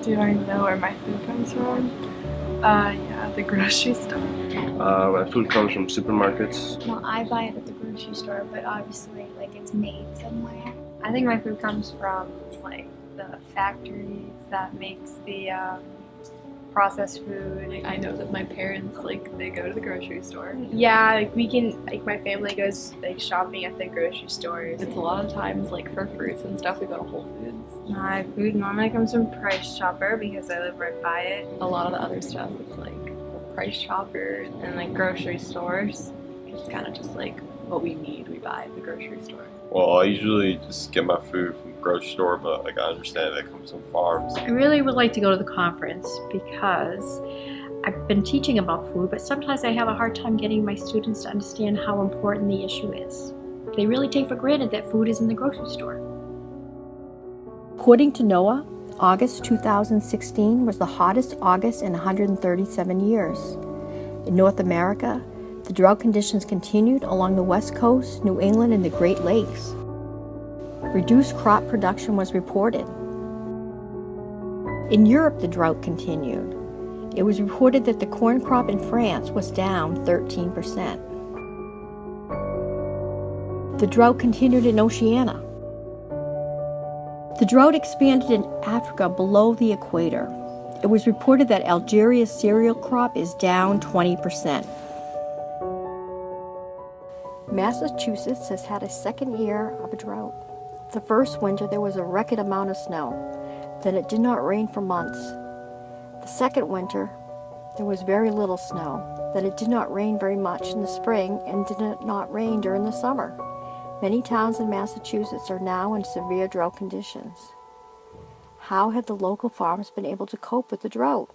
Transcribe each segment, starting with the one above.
Do I know where my food comes from? Yeah, the grocery store. My food comes from supermarkets. Well, I buy it at the grocery store, but obviously, like, it's made somewhere. I think my food comes from like the factories that makes the processed food. I know that my parents, they go to the grocery store. Yeah, my family goes shopping at the grocery stores. It's a lot of times for fruits and stuff, we go to Whole Foods. My food normally comes from Price Chopper because I live right by it. A lot of the other stuff, it's Price Chopper And grocery stores. It's kind of just what we need, we buy at the grocery store. Well, I usually just get my food from the grocery store, but I understand that it comes from farms. I really would like to go to the conference because I've been teaching about food, but sometimes I have a hard time getting my students to understand how important the issue is. They really take for granted that food is in the grocery store. According to NOAA, August 2016 was the hottest August in 137 years. In North America, the drought conditions continued along the West Coast, New England, and the Great Lakes. Reduced crop production was reported. In Europe, the drought continued. It was reported that the corn crop in France was down 13%. The drought continued in Oceania. The drought expanded in Africa below the equator. It was reported that Algeria's cereal crop is down 20%. Massachusetts has had a second year of a drought. The first winter there was a record amount of snow. Then it did not rain for months. The second winter there was very little snow. Then it did not rain very much in the spring and did not rain during the summer. Many towns in Massachusetts are now in severe drought conditions. How have the local farms been able to cope with the drought?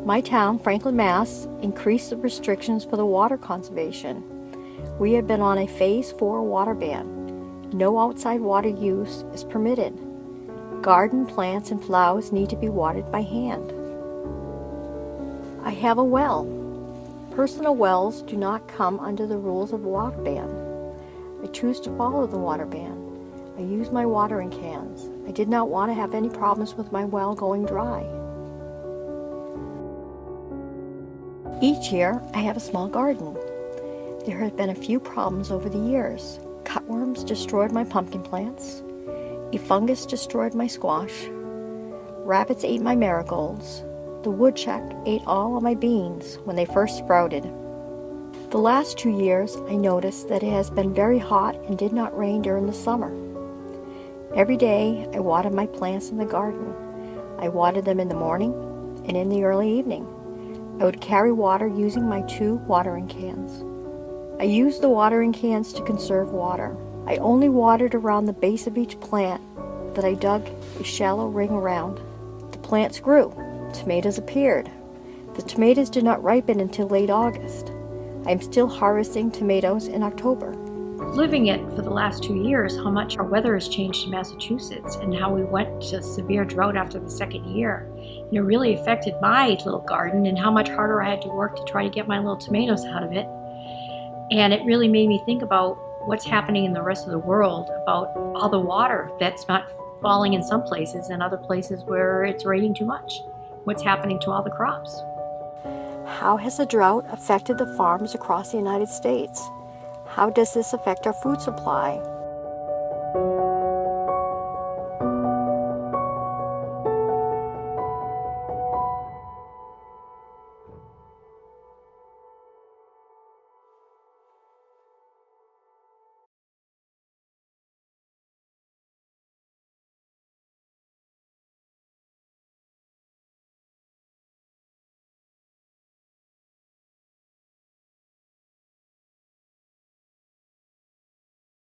My town, Franklin, Mass., increased the restrictions for the water conservation. We have been on a Phase 4 water ban. No outside water use is permitted. Garden plants and flowers need to be watered by hand. I have a well. Personal wells do not come under the rules of water ban. I choose to follow the water ban. I use my watering cans. I did not want to have any problems with my well going dry. Each year, I have a small garden. There have been a few problems over the years. Cutworms destroyed my pumpkin plants. A fungus destroyed my squash. Rabbits ate my marigolds. The woodchuck ate all of my beans when they first sprouted. The last 2 years, I noticed that it has been very hot and did not rain during the summer. Every day, I watered my plants in the garden. I watered them in the morning and in the early evening. I would carry water using my 2 watering cans. I used the watering cans to conserve water. I only watered around the base of each plant that I dug a shallow ring around. The plants grew. Tomatoes appeared. The tomatoes did not ripen until late August. I am still harvesting tomatoes in October. Living it for the last 2 years, how much our weather has changed in Massachusetts and how we went to severe drought after the second year. And it really affected my little garden and how much harder I had to work to try to get my little tomatoes out of it. And it really made me think about what's happening in the rest of the world, about all the water that's not falling in some places and other places where it's raining too much. What's happening to all the crops? How has the drought affected the farms across the United States? How does this affect our food supply?